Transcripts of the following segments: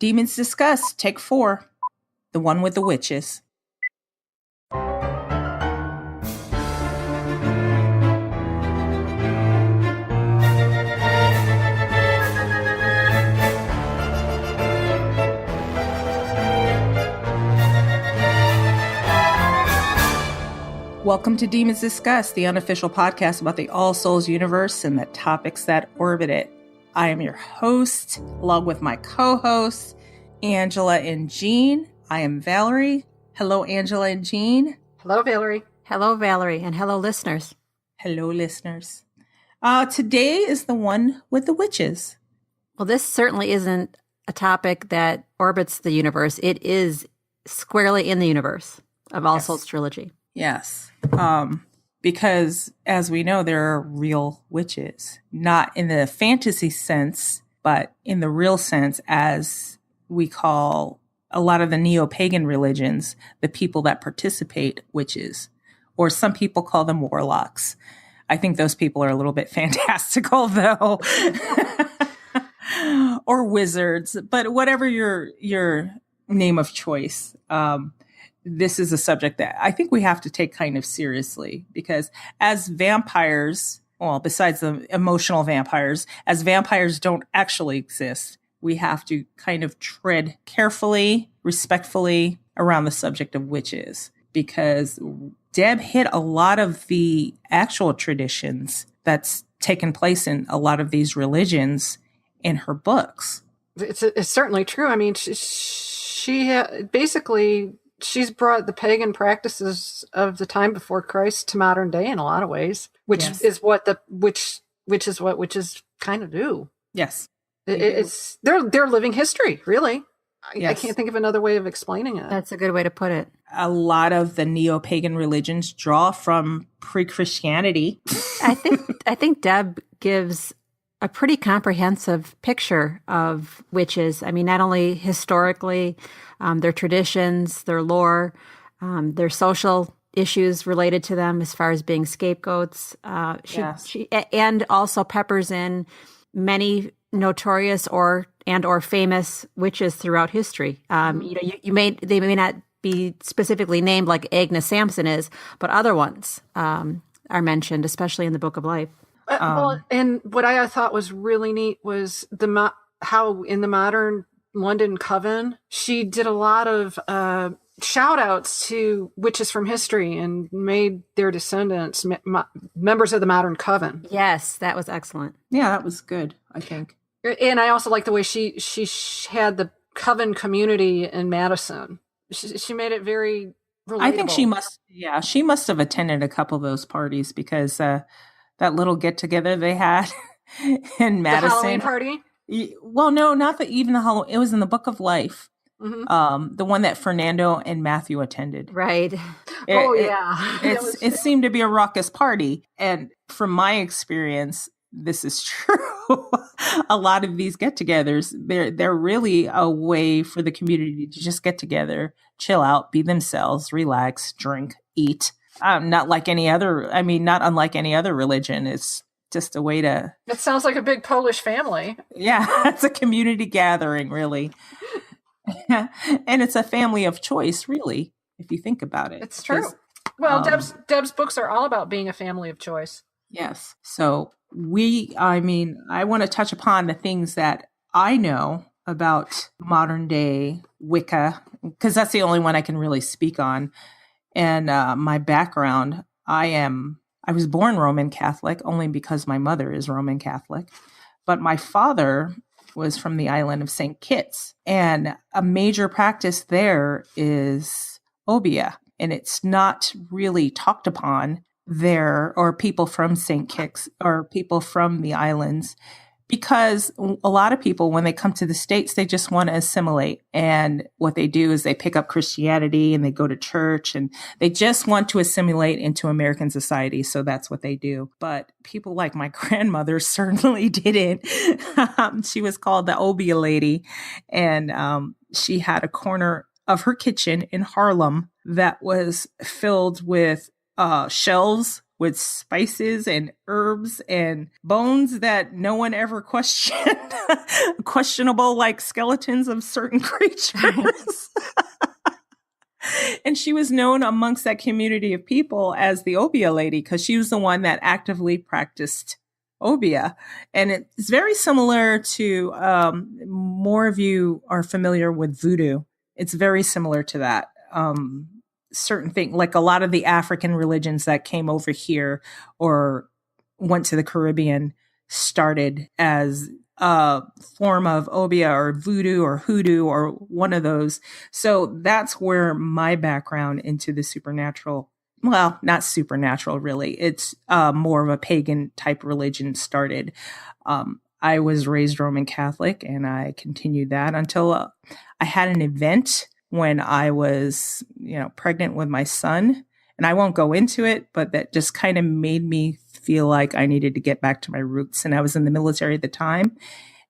Demons Discussed, Take 4. The one with the witches. Welcome to Demons Discussed, the unofficial podcast about the All Souls universe and the topics that orbit it. I am your host, along with my co-hosts, Angela and Jean. I am Valerie. Hello, Angela and Jean. Hello, Valerie. Hello, Valerie, and hello, listeners. Hello, listeners. Today is the one with the witches. Well, this certainly isn't a topic that orbits the universe. It is squarely in the universe of All Souls Trilogy. Yes. Because as we know, there are real witches, not in the fantasy sense, but in the real sense, as we call a lot of the neo-pagan religions, the people that participate witches, or some people call them warlocks. I think those people are a little bit fantastical though, or wizards, but whatever your name of choice. This is a subject that I think we have to take kind of seriously, because as vampires, well, besides the emotional vampires, as vampires don't actually exist, we have to kind of tread carefully, respectfully around the subject of witches, because Deb hit a lot of the actual traditions that's taken place in a lot of these religions in her books. It's certainly true. I mean, she basically... she's brought the pagan practices of the time before Christ to modern day in a lot of ways, which is what witches kind of do. Yes, it's they're living history, really. I can't think of another way of explaining it. That's a good way to put it. A lot of the neo-pagan religions draw from pre-Christianity. I think Deb gives a pretty comprehensive picture of witches. I mean, not only historically, their traditions, their lore, their social issues related to them as far as being scapegoats. She and also peppers in many notorious or famous witches throughout history. They may not be specifically named like Agnes Sampson is, but other ones are mentioned, especially in the Book of Life. And what I thought was really neat was how in the modern London coven, she did a lot of shout outs to witches from history and made their descendants members of the modern coven. Yes, that was excellent. Yeah, that was good, I think. And I also like the way she had the coven community in Madison. She made it very relatable. I think she must have attended a couple of those parties, because that little get-together they had in Madison. The Halloween party? Well, no, not even the Halloween. It was in the Book of Life. Mm-hmm. The one that Fernando and Matthew attended. Right. It seemed to be a raucous party. And from my experience, this is true. A lot of these get-togethers, they're really a way for the community to just get together, chill out, be themselves, relax, drink, eat. Not unlike any other religion. It's just a way to... It sounds like a big Polish family. Yeah, it's a community gathering, really. And it's a family of choice, really, if you think about it. It's true. Well, Deb's books are all about being a family of choice. Yes. So I want to touch upon the things that I know about modern day Wicca, because that's the only one I can really speak on. And my background, I was born Roman Catholic only because my mother is Roman Catholic, but my father was from the island of St. Kitts, and a major practice there is Obeah, and it's not really talked upon there, or people from St. Kitts or people from the islands, because a lot of people, when they come to the States, they just want to assimilate. And what they do is they pick up Christianity and they go to church and they just want to assimilate into American society. So that's what they do. But people like my grandmother certainly didn't. She was called the Obeah Lady. And she had a corner of her kitchen in Harlem that was filled with shelves with spices and herbs and bones that no one ever questioned. Questionable, like skeletons of certain creatures. And she was known amongst that community of people as the Obeah Lady because she was the one that actively practiced Obeah. And it's very similar to, more of you are familiar with voodoo. It's very similar to that. Certain thing, like a lot of the African religions that came over here or went to the Caribbean started as a form of Obeah or voodoo or hoodoo or one of those. So that's where my background into the supernatural, well, not supernatural really. It's more of a pagan type religion started. I was raised Roman Catholic and I continued that until I had an event when I was, pregnant with my son. And I won't go into it, but that just kind of made me feel like I needed to get back to my roots. And I was in the military at the time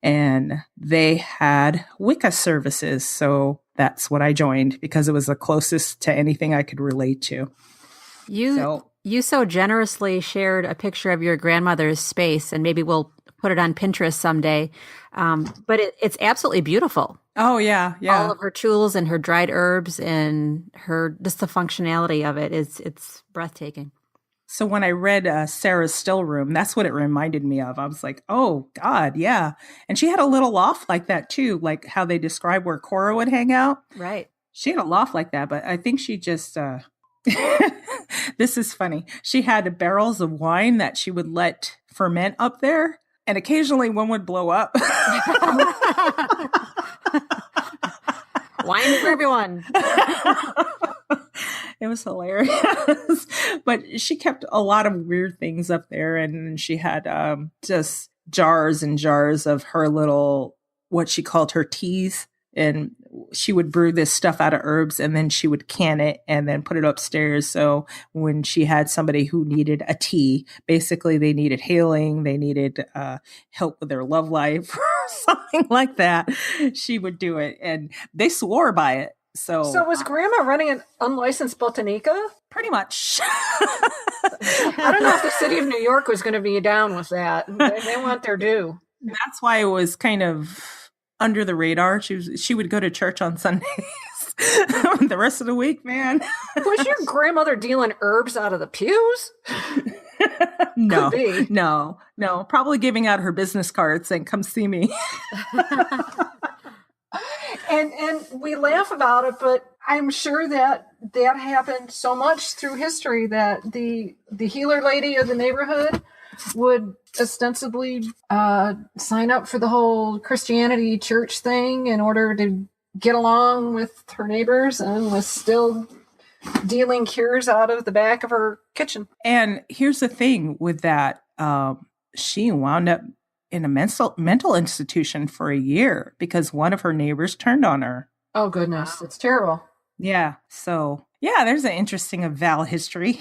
and they had Wicca services. So that's what I joined because it was the closest to anything I could relate to. You so generously shared a picture of your grandmother's space, and maybe we'll put it on Pinterest someday. But it's absolutely beautiful. Oh, yeah. Yeah. All of her tools and her dried herbs and just the functionality of it it's breathtaking. So when I read Sarah's Still Room, that's what it reminded me of. I was like, oh, God, yeah. And she had a little loft like that, too, like how they describe where Cora would hang out. Right. She had a loft like that, but I think she just, this is funny. She had barrels of wine that she would let ferment up there. And occasionally one would blow up. Wine for everyone. It was hilarious. But she kept a lot of weird things up there. And she had just jars and jars of her little, what she called her teas. And she would brew this stuff out of herbs and then she would can it and then put it upstairs. So when she had somebody who needed a tea, basically they needed healing, they needed help with their love life or something like that, she would do it. And they swore by it. So was Grandma running an unlicensed botanica? Pretty much. I don't know if the city of New York was going to be down with that. They want their due. That's why it was kind of under the radar. She would go to church on Sundays. The rest of the week, man. Was your grandmother dealing herbs out of the pews? No, Could be. no. Probably giving out her business cards saying, come see me. And we laugh about it, but I'm sure that happened so much through history that the healer lady of the neighborhood would ostensibly sign up for the whole Christianity church thing in order to get along with her neighbors and was still dealing cures out of the back of her kitchen. And here's the thing with that. She wound up in a mental institution for a year because one of her neighbors turned on her. Oh, goodness. It's terrible. Yeah. So, yeah, there's an interesting Val history,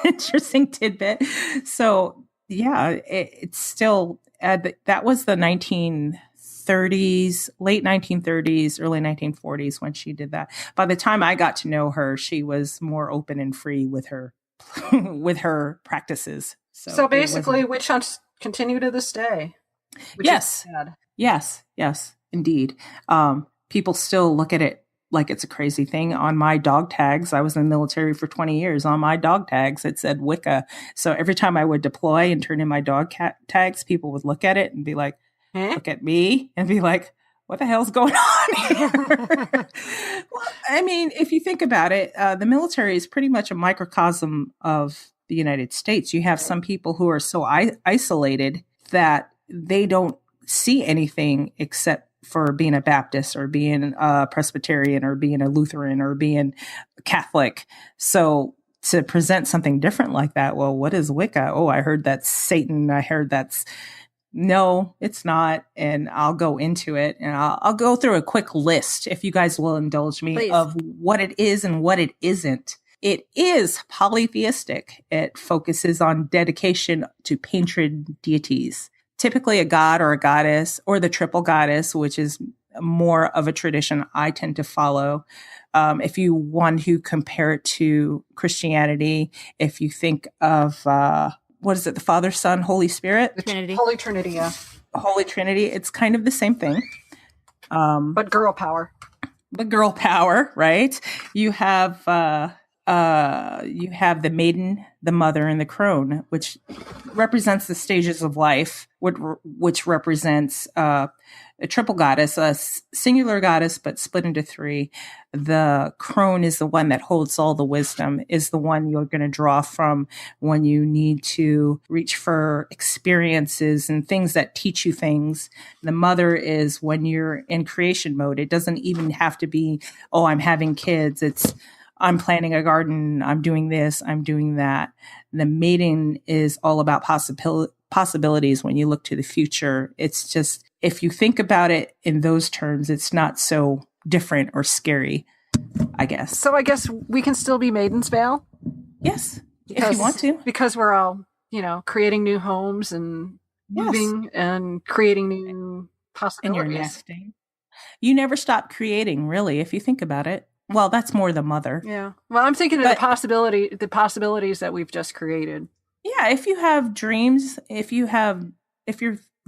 interesting tidbit. So, yeah, it's still, that was the 1930s, late 1930s, early 1940s when she did that. By the time I got to know her, she was more open and free with her, with her practices. So basically, witch hunts continue to this day. Yes. Yes, indeed. People still look at it like it's a crazy thing. On my dog tags, I was in the military for 20 years. On my dog tags, it said Wicca. So every time I would deploy and turn in my dog tags, people would look at it and be like, look at me and be like, what the hell's going on here? Well, I mean, if you think about it, the military is pretty much a microcosm of the United States. You have some people who are so isolated that they don't see anything except for being a Baptist or being a Presbyterian or being a Lutheran or being Catholic. So to present something different like that, well, what is Wicca? Oh, I heard that's Satan. I heard that's, no, it's not. And I'll go into it and I'll go through a quick list, if you guys will indulge me, Please. of what it is and what it isn't. It is polytheistic. It focuses on dedication to patron deities, typically a god or a goddess, or the triple goddess, which is more of a tradition I tend to follow. If you want to compare it to Christianity, if you think of, what is it? The Father, Son, Holy Spirit? Trinity. Holy Trinity, yeah. Holy Trinity. It's kind of the same thing. But girl power. But girl power, right? You have the maiden, the mother, and the crone, which represents the stages of life, which represents a triple goddess, a singular goddess, but split into three. The crone is the one that holds all the wisdom, is the one you're going to draw from when you need to reach for experiences and things that teach you things. The mother is when you're in creation mode. It doesn't even have to be, oh, I'm having kids. It's, I'm planting a garden. I'm doing this. I'm doing that. The maiden is all about possibilities when you look to the future. It's just, if you think about it in those terms, it's not so different or scary, I guess. So I guess we can still be Maiden's Veil? Yes, if you want to. Because we're all, creating new homes and moving and creating new possibilities. And you're nesting. You never stop creating, really, if you think about it. Well, that's more the mother. Yeah. Well, I'm thinking of the possibilities that we've just created. Yeah, if you have dreams, if you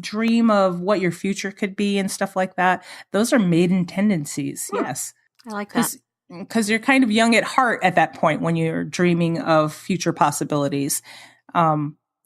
dream of what your future could be and stuff like that, those are maiden tendencies. Yes. I like that. Because you're kind of young at heart at that point when you're dreaming of future possibilities.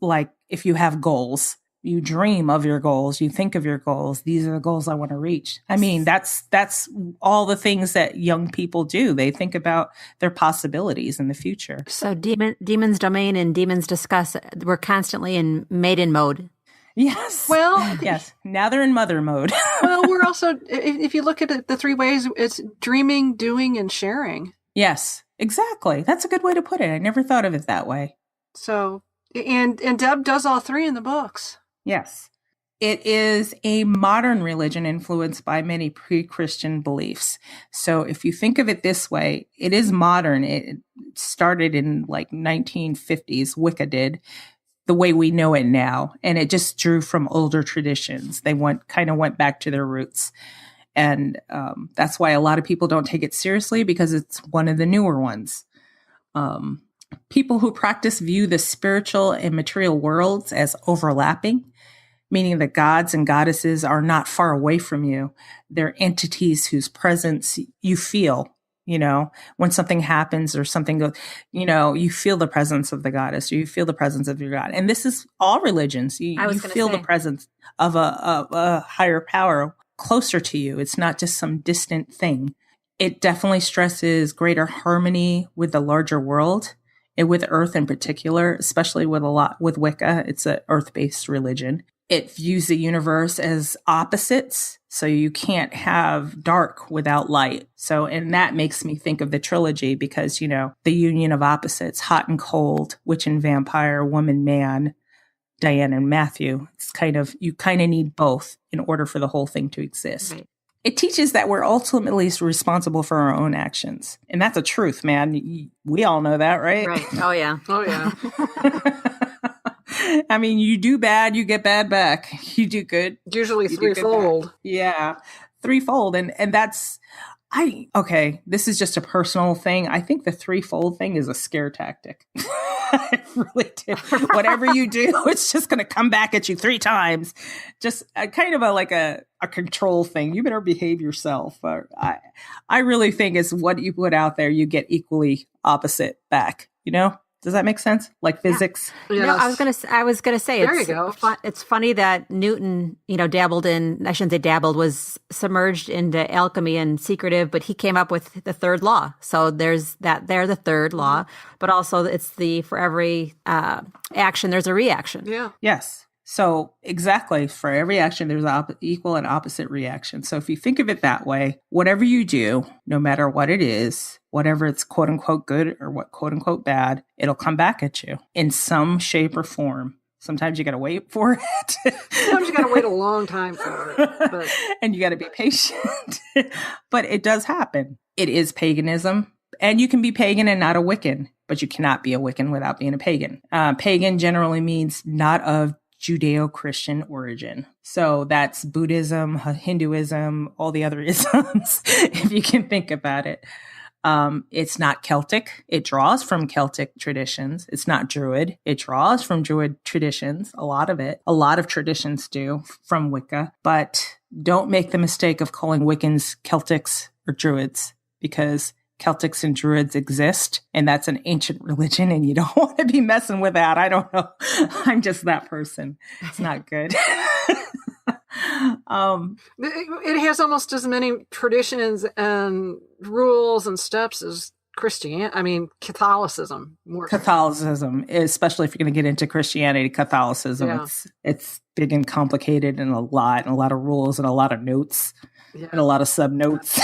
Like if you have goals, you dream of your goals, you think of your goals. These are the goals I want to reach. I mean, that's all the things that young people do. They think about their possibilities in the future. So Demon's Domain and Demons Discuss, we're constantly in maiden mode. Yes. Well, yes. Now they're in mother mode. Well, we're also, if you look at it, the three ways, it's dreaming, doing, and sharing. Yes, exactly. That's a good way to put it. I never thought of it that way. So, and Deb does all three in the books. Yes. It is a modern religion influenced by many pre-Christian beliefs. So if you think of it this way, it is modern. It started in like 1950s, Wicca did, the way we know it now. And it just drew from older traditions. They went back to their roots. And that's why a lot of people don't take it seriously, because it's one of the newer ones. People who practice view the spiritual and material worlds as overlapping, meaning that gods and goddesses are not far away from you. They're entities whose presence you feel. When something happens or something goes, you feel the presence of the goddess, or you feel the presence of your god. And this is all religions. You feel the presence of a higher power closer to you. It's not just some distant thing. It definitely stresses greater harmony with the larger world, and with Earth in particular, especially with Wicca. It's an Earth-based religion. It views the universe as opposites. So you can't have dark without light. So, and that makes me think of the trilogy, because, the union of opposites, hot and cold, witch and vampire, woman, man, Diane and Matthew. It's you need both in order for the whole thing to exist. Right. It teaches that we're ultimately responsible for our own actions. And that's a truth, man. We all know that, right? Right. Oh, yeah. Oh, yeah. I mean, you do bad, you get bad back. You do good. Usually threefold. Yeah, threefold. And that's, this is just a personal thing. I think the threefold thing is a scare tactic. I really do. Whatever you do, it's just going to come back at you 3 times. Just kind of a control thing. You better behave yourself. I really think it's what you put out there, you get equally opposite back, Does that make sense? Like physics? Yeah. Yes. I was gonna say. There you go. It's funny that Newton, dabbled in. I shouldn't say dabbled. Was submerged into alchemy and secretive, but he came up with the third law. So there's that. There, the third law, but also it's for every action, there's a reaction. Yeah. Yes. So exactly, for every action, there's equal and opposite reaction. So if you think of it that way, whatever you do, no matter what it is, whatever it's quote unquote good or what quote unquote bad, it'll come back at you in some shape or form. Sometimes you got to wait for it. Sometimes you got to wait a long time for it. But... and you got to be patient. But it does happen. It is paganism. And you can be pagan and not a Wiccan, but you cannot be a Wiccan without being a pagan. Pagan generally means not of Judeo-Christian origin. So that's Buddhism, Hinduism, all the other isms, if you can think about it. It's not Celtic. It draws from Celtic traditions. It's not Druid. It draws from Druid traditions. A lot of traditions do from Wicca, but don't make the mistake of calling Wiccans Celtics or Druids, because Celtics and Druids exist, and that's an ancient religion, and you don't want to be messing with that. I don't know. I'm just that person. It's not good. It has almost as many traditions and rules and steps as Catholicism. Catholicism, especially if you're going to get into Christianity, Catholicism, it's big and complicated, and a lot of rules and a lot of notes and a lot of sub notes.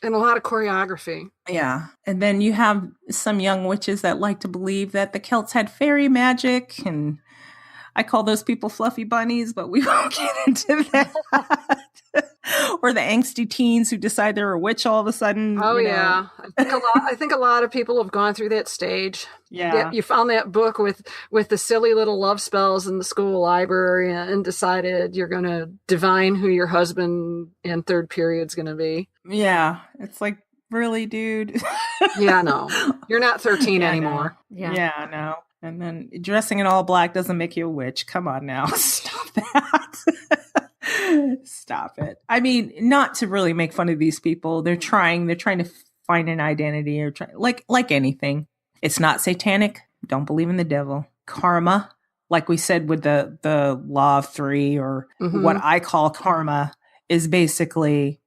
And a lot of choreography. Yeah. And then you have some young witches that like to believe that the Celts had fairy magic, and I call those people fluffy bunnies, but we won't get into that. Or the angsty teens who decide they're a witch all of a sudden. Oh, yeah. I think a lot of people have gone through that stage. Yeah. You found that book with the silly little love spells in the school library and decided you're going to divine who your husband in third period's going to be. Yeah. It's like, really, dude? Yeah, no. You're not 13 anymore. No. Yeah, no. And then dressing in all black doesn't make you a witch. Come on now. Stop that. Stop it. I mean, not to really make fun of these people. They're trying to find an identity, or like anything. It's not satanic. Don't believe in the devil. Karma, like we said with the law of three, or what I call karma, is basically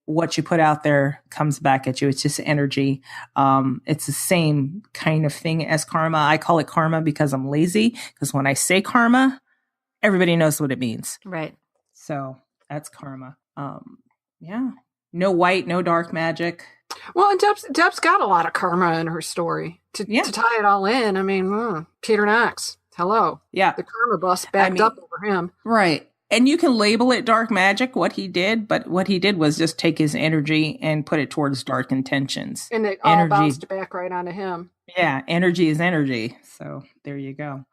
what you put out there comes back at you. It's just energy. It's the same kind of thing as karma. I call it karma because I'm lazy, because when I say karma, everybody knows what it means. Right. So that's karma. Yeah. No white, no dark magic. Well, and Deb's got a lot of karma in her story to tie it all in. I mean, Peter Knox, hello. Yeah. The karma bus backed up over him. Right. And you can label it dark magic, what he did, but what he did was just take his energy and put it towards dark intentions. And it all bounced back right onto him. Yeah, energy is energy. So there you go.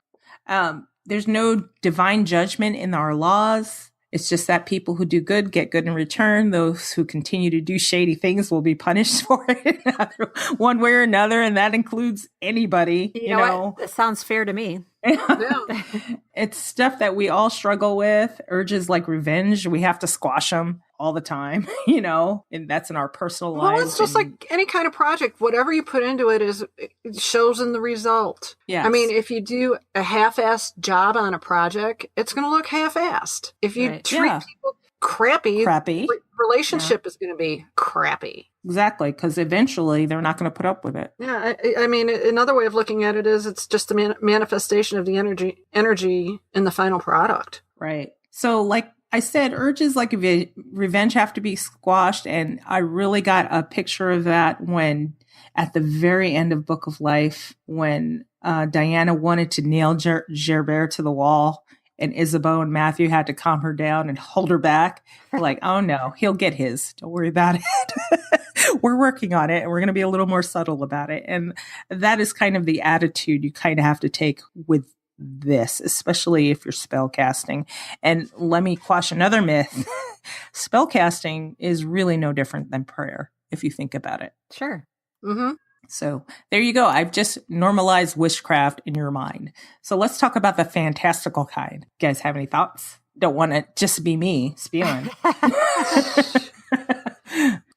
There's no divine judgment in our laws. It's just that people who do good get good in return. Those who continue to do shady things will be punished for it one way or another, and that includes anybody. You know? That sounds fair to me. Yeah. It's stuff that we all struggle with. Urges like revenge, we have to squash them all the time, and that's in our personal lives. Well, it's just like any kind of project. Whatever you put into it it shows in the result. Yes. I mean, if you do a half-assed job on a project, it's going to look half-assed. If you treat people crappy, relationship is going to be crappy. Exactly, because eventually they're not going to put up with it. Yeah, I mean, another way of looking at it is it's just a manifestation of the energy in the final product. Right. So, like I said, urges like revenge have to be squashed, and I really got a picture of that when, at the very end of Book of Life, when Diana wanted to nail Gerbert to the wall, and Isabeau and Matthew had to calm her down and hold her back. Like, oh no, he'll get his. Don't worry about it. We're working on it, and we're going to be a little more subtle about it. And that is kind of the attitude you kind of have to take with this, especially if you're spell casting. And let me quash another myth. Spell casting is really no different than prayer, if you think about it. Sure. Mm-hmm. So there you go. I've just normalized witchcraft in your mind. So let's talk about the fantastical kind. You guys have any thoughts? Don't want to just be me spewing.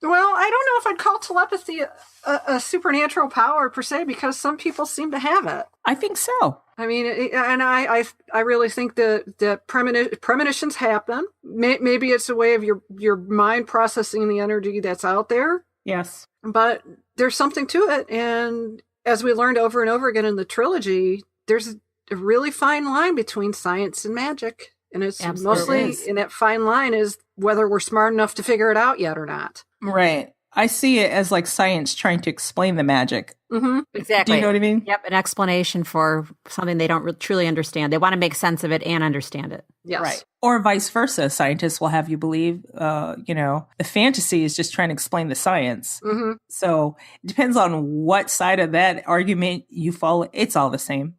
Well, I don't know if I'd call telepathy a supernatural power per se, because some people seem to have it. I think so. I mean, and I really think that premonitions happen. Maybe it's a way of your mind processing the energy that's out there. Yes. But there's something to it. And as we learned over and over again in the trilogy, there's a really fine line between science and magic. And it's mostly, and that fine line is whether we're smart enough to figure it out yet or not. Right. I see it as like science trying to explain the magic. Mm-hmm. Exactly. Do you know what I mean? Yep. An explanation for something they don't truly understand. They want to make sense of it and understand it. Yes. Right. Or vice versa. Scientists will have you believe, the fantasy is just trying to explain the science. Mm-hmm. So it depends on what side of that argument you follow. It's all the same.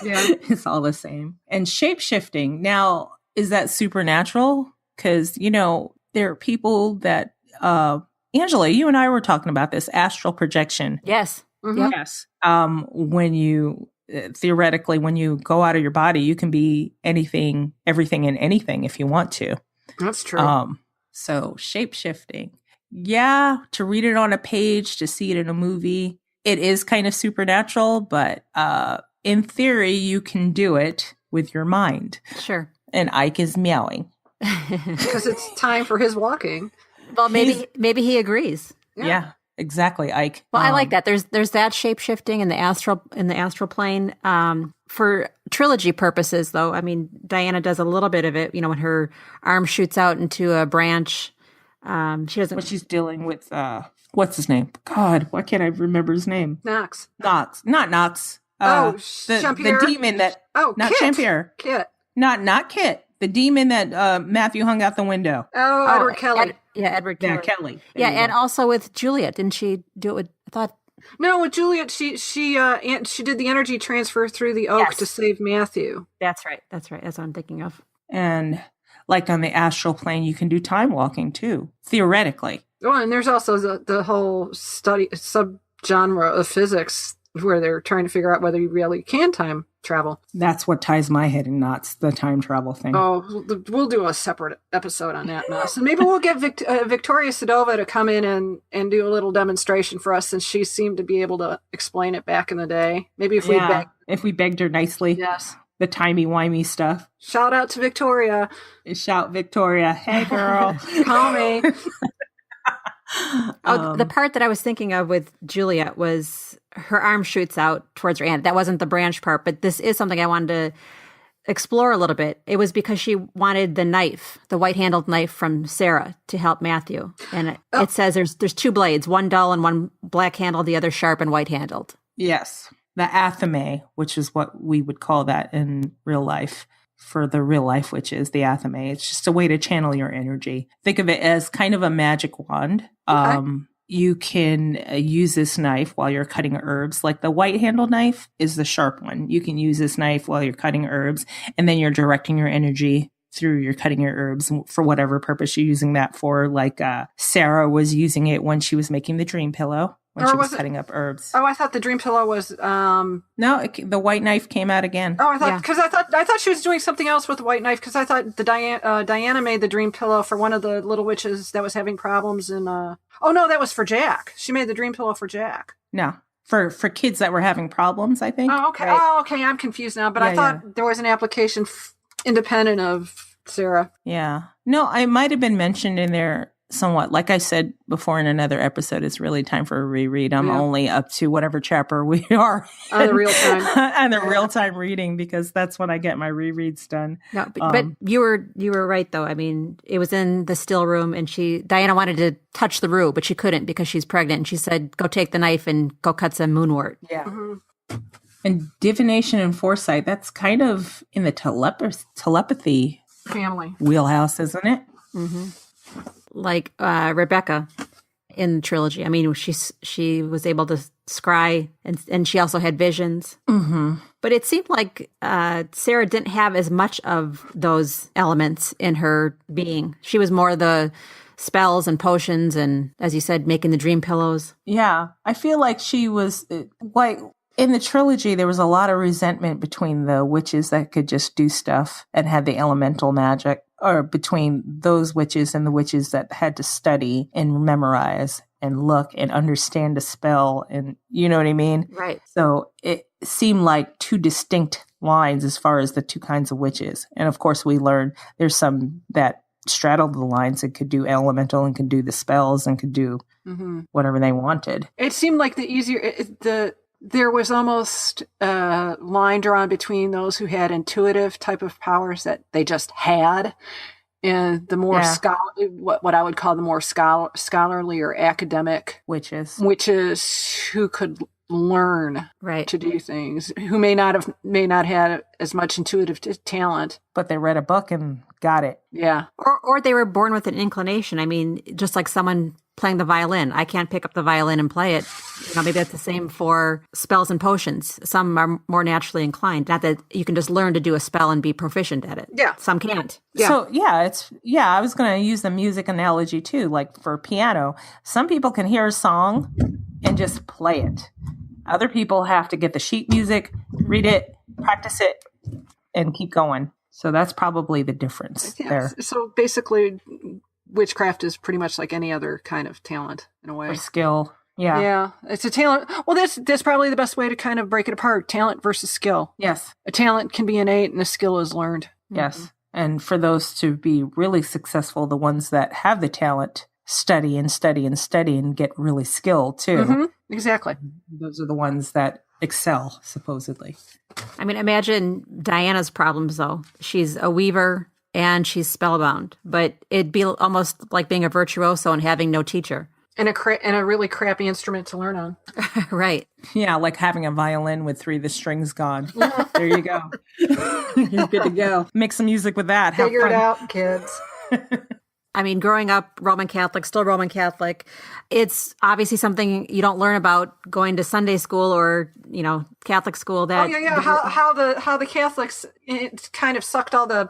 Yeah. It's all the same. And shape-shifting. Now, is that supernatural? Because, there are people that Angela, you and I were talking about this astral projection. Yes. Mhm. Yes. When you theoretically, when you go out of your body, you can be anything, everything, and anything if you want to. That's true. So shape shifting. Yeah, to read it on a page, to see it in a movie, it is kind of supernatural, but in theory, you can do it with your mind. Sure. And Ike is meowing. Because it's time for his walking. Well, maybe he agrees. Yeah, exactly, Ike. Well, I like that. There's that shape shifting in the astral plane. For trilogy purposes, though, I mean, Diana does a little bit of it. You know, when her arm shoots out into a branch, she doesn't. But she's dealing with what's his name? God, why can't I remember his name? Knox. Not Knox. Champierre? The demon that. Oh, not Kit. Champierre. Kit. Not Kit. The demon that Matthew hung out the window. Oh, Edward Kelly. Edward Kelly. Yeah, Kelly. Yeah, and also with Juliet, didn't she do it with? I thought. No, with Juliet, she did the energy transfer through the oak to save Matthew. That's right. That's what I'm thinking of. And like on the astral plane, you can do time walking too, theoretically. Oh, and there's also the whole subgenre of physics where they're trying to figure out whether you really can time travel. That's what ties my head in knots, the time travel thing. Oh, we'll do a separate episode on that now. So maybe we'll get Victoria Sedova to come in and do a little demonstration for us, since she seemed to be able to explain it back in the day. Maybe if we begged her nicely. Yes. The timey-wimey stuff. Shout out to Victoria. Shout Victoria. Hey, girl. Call me. The part that I was thinking of with Juliet was her arm shoots out towards her aunt. That wasn't the branch part, but this is something I wanted to explore a little bit. It was because she wanted the knife, the white-handled knife from Sarah, to help Matthew. And it says there's two blades, one dull and one black-handled, the other sharp and white-handled. Yes. The athame, which is what we would call that in real life. For the real life witches, the athame. It's just a way to channel your energy. Think of it as kind of a magic wand. Okay. You can use this knife while you're cutting herbs. Like the white handled knife is the sharp one. You can use this knife while you're cutting herbs, and then you're directing your energy through your cutting your herbs for whatever purpose you're using that for. Like Sarah was using it when she was making the dream pillow. When she was cutting up herbs. Oh, I thought the dream pillow was. No, the white knife came out again. Oh, I thought she was doing something else with the white knife, because I thought the Diana made the dream pillow for one of the little witches that was having problems in. Oh no, that was for Jack. She made the dream pillow for Jack. No, for kids that were having problems, I think. Oh, okay. Right? Oh, okay. I'm confused now, but I thought there was an application independent of Sarah. Yeah. No, I might have been mentioned in there. Somewhat, like I said before in another episode, it's really time for a reread. I'm only up to whatever chapter we are on the real time and the real time reading, because that's when I get my rereads done. No, but you were right though. I mean, it was in the still room, and Diana wanted to touch the roux, but she couldn't because she's pregnant. And she said, "Go take the knife and go cut some moonwort." Yeah. Mm-hmm. And divination and foresight, that's kind of in the telepathy family wheelhouse, isn't it? Mm-hmm. Like Rebecca in the trilogy. I mean, she was able to scry, and she also had visions. Mm-hmm. But it seemed like Sarah didn't have as much of those elements in her being. She was more the spells and potions and, as you said, making the dream pillows. Yeah. I feel like she was like in the trilogy, there was a lot of resentment between the witches that could just do stuff and had the elemental magic, or between those witches and the witches that had to study and memorize and look and understand a spell. And you know what I mean? Right. So it seemed like two distinct lines as far as the two kinds of witches. And of course, we learned there's some that straddled the lines and could do elemental and could do the spells and could do whatever they wanted. It seemed like there was almost a line drawn between those who had intuitive type of powers that they just had, and the more what I would call the more scholarly or academic witches who could learn to do things, who may not have had as much intuitive talent, but they read a book and got it. Yeah. Or they were born with an inclination. I mean, just like someone playing the violin. I can't pick up the violin and play it. Maybe that's the same for spells and potions. Some are more naturally inclined. Not that you can just learn to do a spell and be proficient at it. Yeah. Some can't. Yeah. So I was going to use the music analogy too, like for piano. Some people can hear a song and just play it. Other people have to get the sheet music, read it, practice it, and keep going. So that's probably the difference there. So basically, witchcraft is pretty much like any other kind of talent in a way. Or skill. Yeah. Yeah. It's a talent. Well, that's probably the best way to kind of break it apart. Talent versus skill. Yes. A talent can be innate and a skill is learned. Yes. And for those to be really successful, the ones that have the talent study and study and study and get really skilled too. Mm-hmm. Exactly. Those are the ones that excel, supposedly. I mean, imagine Diana's problems, though. She's a weaver and she's spellbound, but it'd be almost like being a virtuoso and having no teacher. And a really crappy instrument to learn on. Right. Yeah, like having a violin with 3 of the strings gone. There you go. You're good to go. Make some music with that. Have Figure fun. it out, kids. I mean, growing up Roman Catholic, still Roman Catholic, it's obviously something you don't learn about going to Sunday school or, Catholic school. That How the Catholics kind of sucked all the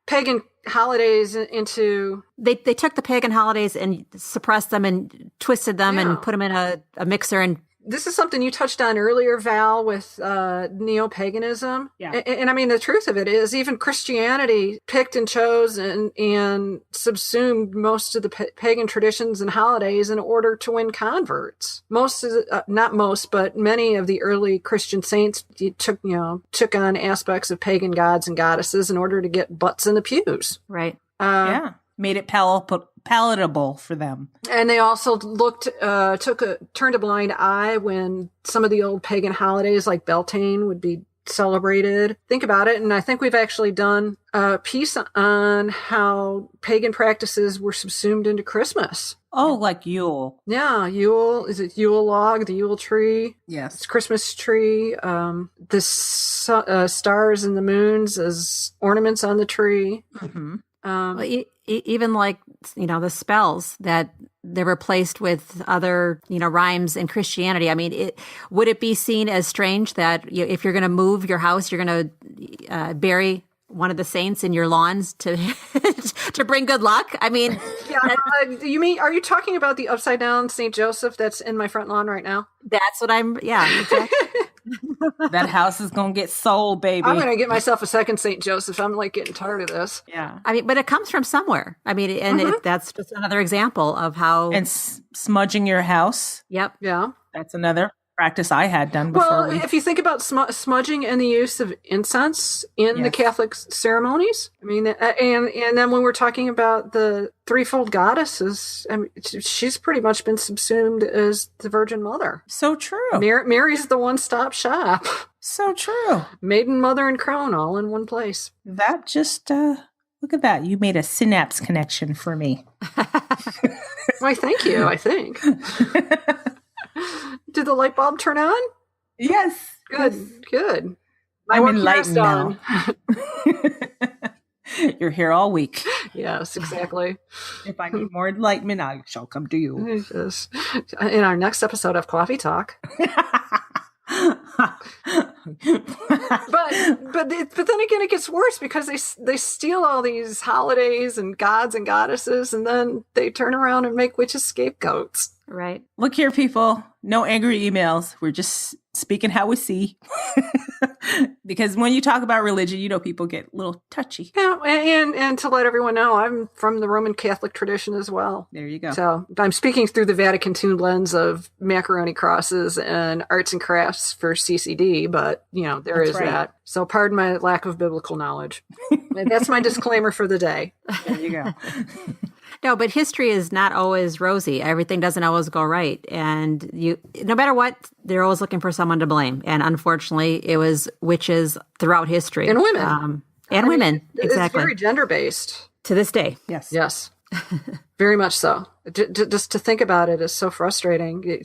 pagan holidays into. They took the pagan holidays and suppressed them and twisted them and put them in a mixer. And this is something you touched on earlier, Val, with neo-paganism. Yeah. And I mean, the truth of it is even Christianity picked and chose and subsumed most of the pagan traditions and holidays in order to win converts. Not most, but many of the early Christian saints took on aspects of pagan gods and goddesses in order to get butts in the pews. right. Made it palatable for them. And they also turned a blind eye when some of the old pagan holidays like Beltane would be celebrated. Think about it. And I think we've actually done a piece on how pagan practices were subsumed into Christmas. Oh, like Yule. Yeah. Yule. Is it Yule log, the Yule tree? Yes. It's Christmas tree. The stars and the moons as ornaments on the tree. Mm-hmm. Even like, the spells that they're replaced with other, rhymes in Christianity. I mean, would it be seen as strange that if you're going to move your house, you're going to bury one of the saints in your lawns to to bring good luck? I mean, are you talking about the upside down St. Joseph that's in my front lawn right now? That's what exactly. That house is going to get sold, baby. I'm going to get myself a second St. Joseph. I'm like getting tired of this. Yeah. I mean, but it comes from somewhere. I mean, and that's just another example of how. And smudging your house. Yep. Yeah. That's another practice I had done before. Well, if you think about smudging and the use of incense in the Catholic ceremonies, I mean, and then when we're talking about the threefold goddesses, I mean, she's pretty much been subsumed as the Virgin Mother. So true. Mary's the one-stop shop. So true. Maiden, Mother, and Crone all in one place. That just, look at that. You made a synapse connection for me. Why, thank you, I think. Did the light bulb turn on? Yes. Good. I'm enlightened now. You're here all week. Yes, exactly. If I need more enlightenment, I shall come to you. Yes. In our next episode of Coffee Talk. But then again, it gets worse because they steal all these holidays and gods and goddesses, and then they turn around and make witches scapegoats. Right. Look here, people. No angry emails. We're just speaking how we see. Because when you talk about religion, people get a little touchy. Yeah, and to let everyone know, I'm from the Roman Catholic tradition as well. There you go. So I'm speaking through the Vatican II lens of macaroni crosses and arts and crafts for CCD, but, there is that. So pardon my lack of biblical knowledge. That's my disclaimer for the day. There you go. No, but history is not always rosy. Everything doesn't always go right. And no matter what, they're always looking for someone to blame. And unfortunately, it was witches throughout history. And women. Women, exactly. It's very gender-based. To this day. Yes. Yes. Very much so. Just to think about it is so frustrating.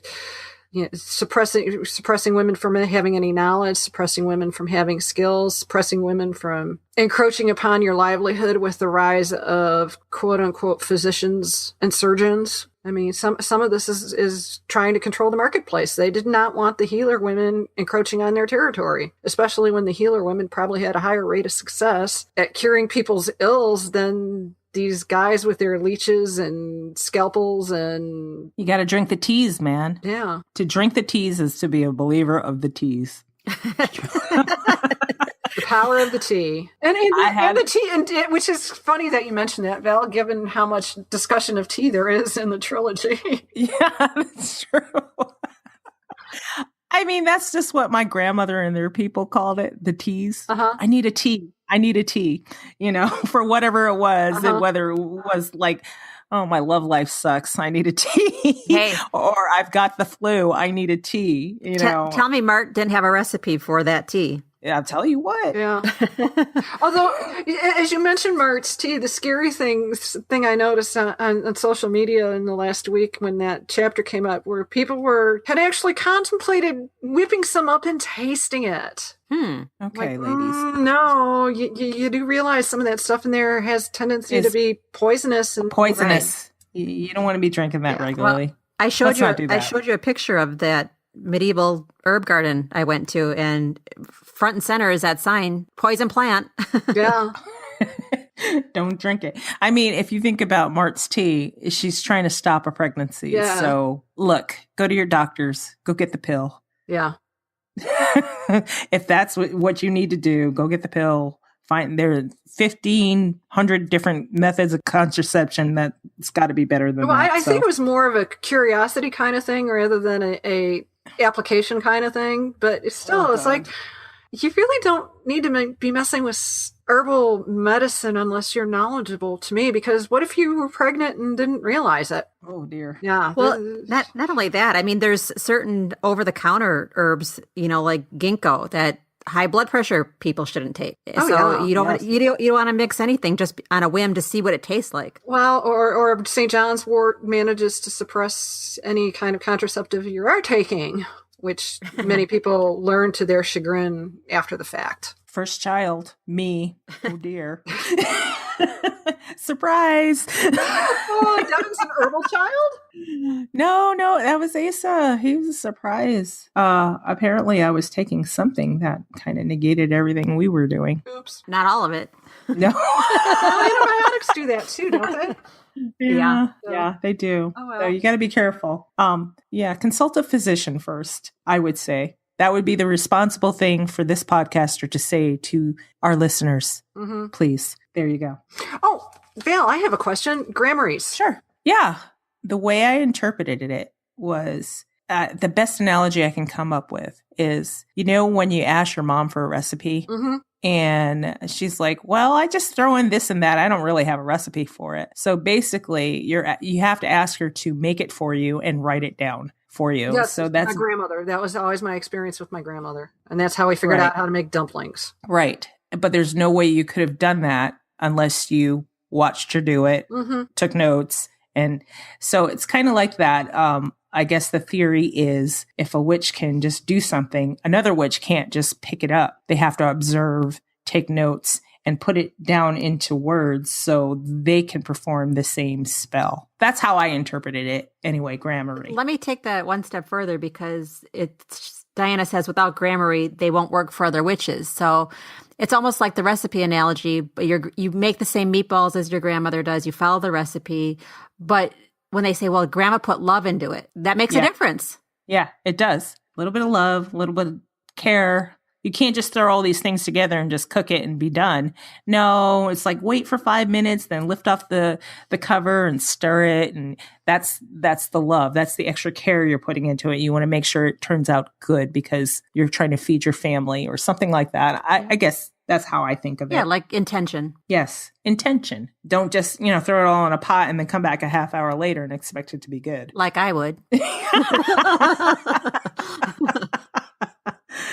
suppressing women from having any knowledge, suppressing women from having skills, suppressing women from encroaching upon your livelihood with the rise of quote unquote physicians and surgeons. I mean, some of this is trying to control the marketplace. They did not want the healer women encroaching on their territory, especially when the healer women probably had a higher rate of success at curing people's ills than these guys with their leeches and scalpels. And you got to drink the teas, man. Yeah. To drink the teas is to be a believer of the teas. The power of the tea. And the tea, and which is funny that you mentioned that, Val, given how much discussion of tea there is in the trilogy. Yeah, that's true. I mean, that's just what my grandmother and their people called it, the teas. Uh-huh. I need a tea. For whatever it was, Uh-huh. and whether it was like, oh, my love life sucks, I need a tea. Hey. Or I've got the flu, I need a tea, Tell me Mart didn't have a recipe for that tea. Yeah, I'll tell you what. Yeah. Although, as you mentioned Mart's tea, the scary thing I noticed on social media in the last week when that chapter came up, where people had actually contemplated whipping some up and tasting it. Okay, ladies. No, you do realize some of that stuff in there has tendency to be poisonous. Poisonous. Right. You don't want to be drinking that regularly. Well, I showed you a picture of that medieval herb garden I went to, and front and center is that sign, poison plant. Yeah. Don't drink it. I mean, if you think about Mart's tea, she's trying to stop a pregnancy. Yeah. So look, go to your doctors, go get the pill. Yeah. If that's what you need to do, go get the pill. There are 1,500 different methods of contraception. That's got to be better than that. I think it was more of a curiosity kind of thing rather than a application kind of thing. But it's still, it's like, you really don't need to be messing with herbal medicine unless you're knowledgeable, to me, because what if you were pregnant and didn't realize it? Oh dear. Yeah. Well, not only that, I mean, there's certain over-the-counter herbs, like ginkgo, that high blood pressure people shouldn't take. You don't want to mix anything just on a whim to see what it tastes like. Well, or St. John's wort manages to suppress any kind of contraceptive you are taking, which many people learn to their chagrin after the fact. First child, me. Oh dear. Surprise. Oh, Devin's an herbal child? No, that was Asa. He was a surprise. Apparently I was taking something that kind of negated everything we were doing. Oops. Not all of it. No. Antibiotics do that too, don't they? Yeah, they do. Oh, well. So you got to be careful. Consult a physician first, I would say. That would be the responsible thing for this podcaster to say to our listeners. Mm-hmm. Please. There you go. Oh, Val, I have a question. Grammaries. Sure. Yeah. The way I interpreted it was the best analogy I can come up with is, when you ask your mom for a recipe and she's like, well, I just throw in this and that. I don't really have a recipe for it. So basically you have to ask her to make it for you and write it down for you. Yes, so that's my grandmother. That was always my experience with my grandmother. And that's how we figured out how to make dumplings. Right. But there's no way you could have done that unless you watched her do it, took notes. And so it's kind of like that. I guess the theory is if a witch can just do something, another witch can't just pick it up. They have to observe, take notes, and put it down into words so they can perform the same spell. That's how I interpreted it anyway, Grammarly. Let me take that one step further, because Diana says without Grammarly, they won't work for other witches. So it's almost like the recipe analogy, but you make the same meatballs as your grandmother does. You follow the recipe. But when they say, well, grandma put love into it, that makes a difference. Yeah, it does. A little bit of love, a little bit of care. You can't just throw all these things together and just cook it and be done. No, it's like wait for 5 minutes, then lift off the cover and stir it. And that's the love. That's the extra care you're putting into it. You want to make sure it turns out good because you're trying to feed your family or something like that. I guess that's how I think of it. Yeah, like intention. Yes, intention. Don't just, throw it all in a pot and then come back a half hour later and expect it to be good. Like I would.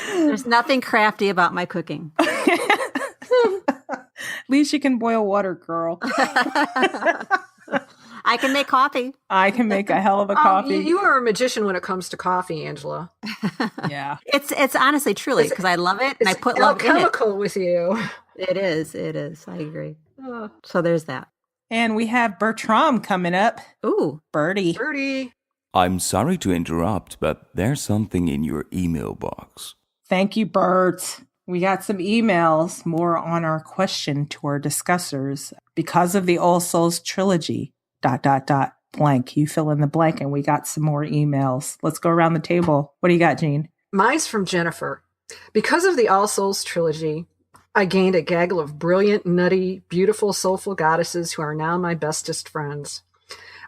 There's nothing crafty about my cooking. At least you can boil water, girl. I can make coffee. I can make a hell of a coffee. You are a magician when it comes to coffee, Angela. Yeah. It's honestly, truly, because I love it and I put love in it. Alchemical with you. It is. I agree. So there's that. And we have Bertram coming up. Ooh. Birdie. I'm sorry to interrupt, but there's something in your email box. Thank you, Bert. We got some emails more on our question to our discussers. Because of the All Souls Trilogy, ... blank. You fill in the blank, and we got some more emails. Let's go around the table. What do you got, Jean? Mine's from Jennifer. Because of the All Souls Trilogy, I gained a gaggle of brilliant, nutty, beautiful, soulful goddesses who are now my bestest friends.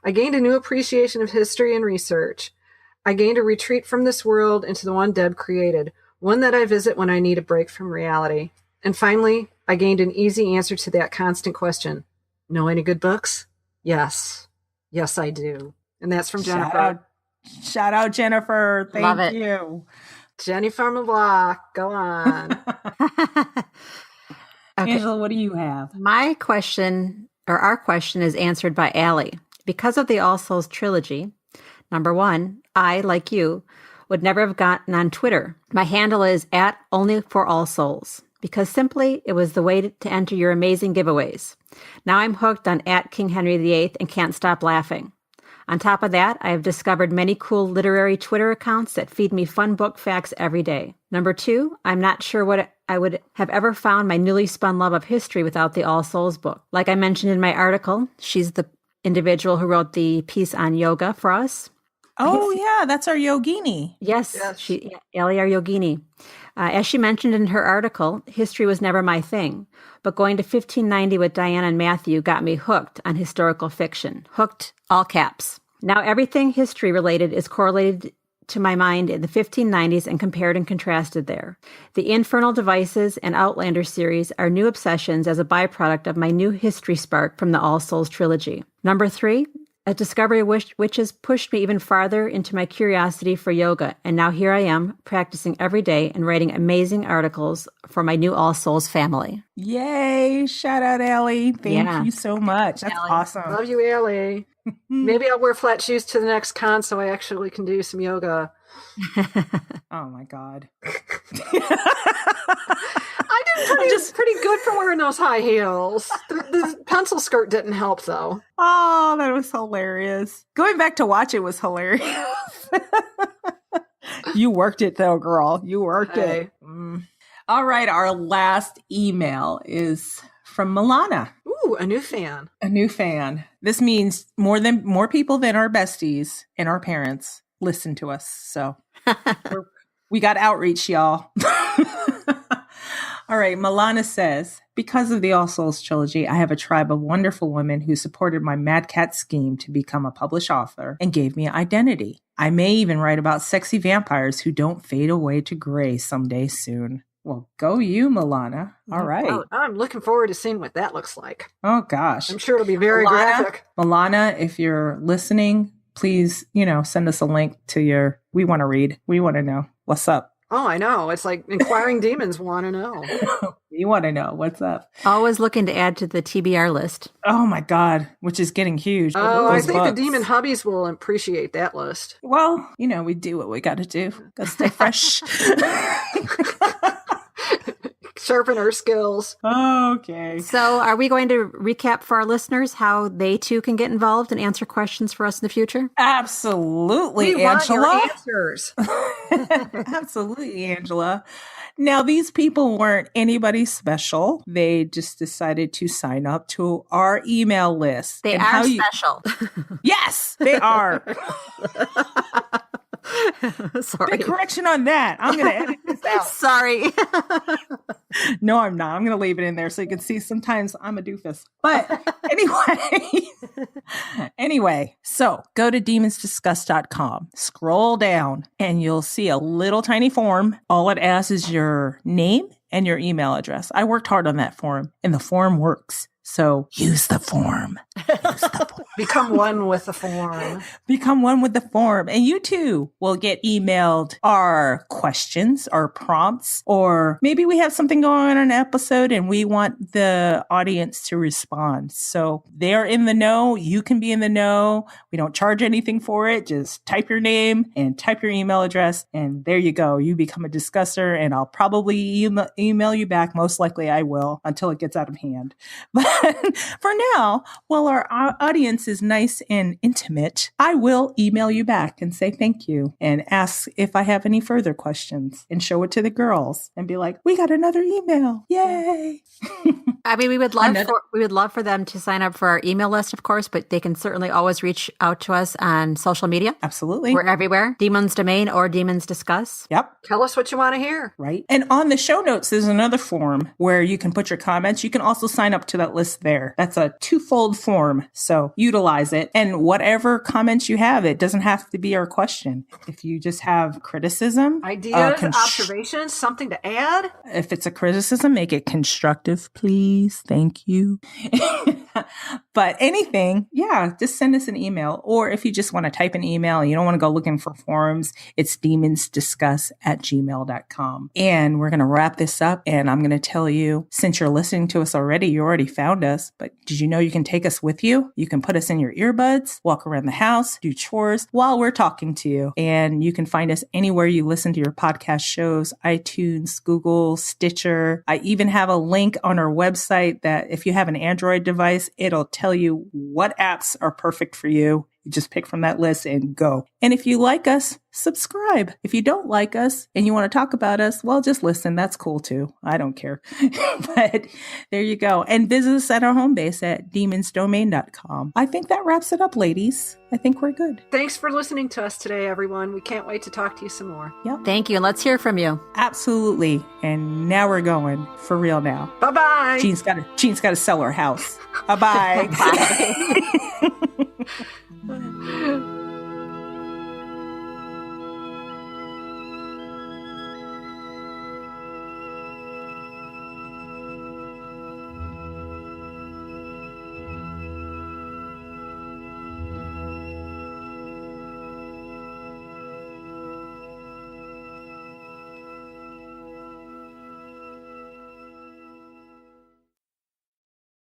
I gained a new appreciation of history and research. I gained a retreat from this world into the one Deb created, one that I visit when I need a break from reality. And finally, I gained an easy answer to that constant question. Know any good books? Yes. Yes, I do. And that's from Jennifer. Shout out Jennifer. Thank you. Jenny from the block. Go on. Okay. Angela, what do you have? My question, or our question, is answered by Allie. Because of the All Souls Trilogy, number one, I, like you, would never have gotten on Twitter. My handle is @onlyforallsouls, because simply it was the way to enter your amazing giveaways. Now I'm hooked on @King Henry VIII and can't stop laughing. On top of that, I have discovered many cool literary Twitter accounts that feed me fun book facts every day. Number two, I'm not sure what I would have ever found my newly spun love of history without the All Souls book. Like I mentioned in my article, she's the individual who wrote the piece on yoga for us. Oh, yeah, that's our yogini. Yes. Allie, our yogini. As she mentioned in her article, history was never my thing, but going to 1590 with Diana and Matthew got me hooked on historical fiction. Hooked, all caps. Now everything history related is correlated to my mind in the 1590s and compared and contrasted there. The Infernal Devices and Outlander series are new obsessions as a byproduct of my new history spark from the All Souls Trilogy. Number three, a discovery which has pushed me even farther into my curiosity for yoga, and now here I am, practicing every day and writing amazing articles for my new All Souls family. Yay! Shout out, Allie. Thank you so much. That's Allie. awesome. Love you, Allie. Maybe I'll wear flat shoes to the next con so I actually can do some yoga. Oh, my God. I did pretty good for wearing those high heels. The pencil skirt didn't help, though. Oh, that was hilarious. Going back to watch it was hilarious. You worked it, though, girl. You worked it. All right, our last email is from Milana. Ooh, a new fan. A new fan. This means more people than our besties and our parents listen to us. So we got outreach, y'all. All right, Milana says, because of the All Souls Trilogy, I have a tribe of wonderful women who supported my Mad Cat scheme to become a published author and gave me identity. I may even write about sexy vampires who don't fade away to gray someday soon. Well, go you, Milana. All right. Oh, I'm looking forward to seeing what that looks like. Oh, gosh. I'm sure it'll be very graphic. Milana, if you're listening, please, send us a link to your, we want to read. We want to know what's up. Oh, I know. It's like inquiring demons want to know. You want to know what's up. Always looking to add to the TBR list. Oh, my God, which is getting huge. Oh, I think the demon hubbies will appreciate that list. Well, we do what we got to do. Got to stay fresh. Sharpen our skills. Okay. So are we going to recap for our listeners how they too can get involved and answer questions for us in the future? Absolutely, we Angela. Want your answers. Absolutely, Angela. Now, these people weren't anybody special. They just decided to sign up to our email list. They are special. Yes, they are. Sorry. Big correction on that. I'm going to edit this out. Sorry. No, I'm not. I'm going to leave it in there so you can see sometimes I'm a doofus. But anyway, so go to demonsdiscuss.com, scroll down, and you'll see a little tiny form. All it asks is your name and your email address. I worked hard on that form, and the form works. So use the form. Become one with the form. Become one with the form. And you too will get emailed our questions, our prompts, or maybe we have something going on in an episode and we want the audience to respond. So they're in the know. You can be in the know. We don't charge anything for it. Just type your name and type your email address. And there you go. You become a discusser and I'll probably email you back. Most likely I will until it gets out of hand. But for now, while our audience is nice and intimate, I will email you back and say thank you and ask if I have any further questions and show it to the girls and be like, we got another email. Yay. I mean, we would love for them to sign up for our email list, of course, but they can certainly always reach out to us on social media. Absolutely. We're everywhere. Demons Domain or Demons Discuss. Yep. Tell us what you want to hear. Right. And on the show notes, there's another form where you can put your comments. You can also sign up to that list there. That's a twofold form. So utilize it. And whatever comments you have, it doesn't have to be our question. If you just have criticism, ideas, observations, something to add. If it's a criticism, make it constructive, please. Thank you. But anything, yeah, just send us an email. Or if you just want to type an email and you don't want to go looking for forums, it's demonsdiscuss@gmail.com. And we're going to wrap this up. And I'm going to tell you, since you're listening to us already, you already found us. But did you know you can take us with you? You can put us in your earbuds, walk around the house, do chores while we're talking to you. And you can find us anywhere you listen to your podcast shows, iTunes, Google, Stitcher. I even have a link on our website that if you have an Android device, it'll tell you what apps are perfect for you. You just pick from that list and go. And if you like us, subscribe. If you don't like us and you want to talk about us, well, just listen. That's cool too. I don't care. But there you go. And visit us at our home base at demonsdomain.com. I think that wraps it up, ladies. I think we're good. Thanks for listening to us today, everyone. We can't wait to talk to you some more. Yep. Thank you. And let's hear from you. Absolutely. And now we're going for real now. Bye-bye. Jean's got to sell her house. Bye-bye. Bye.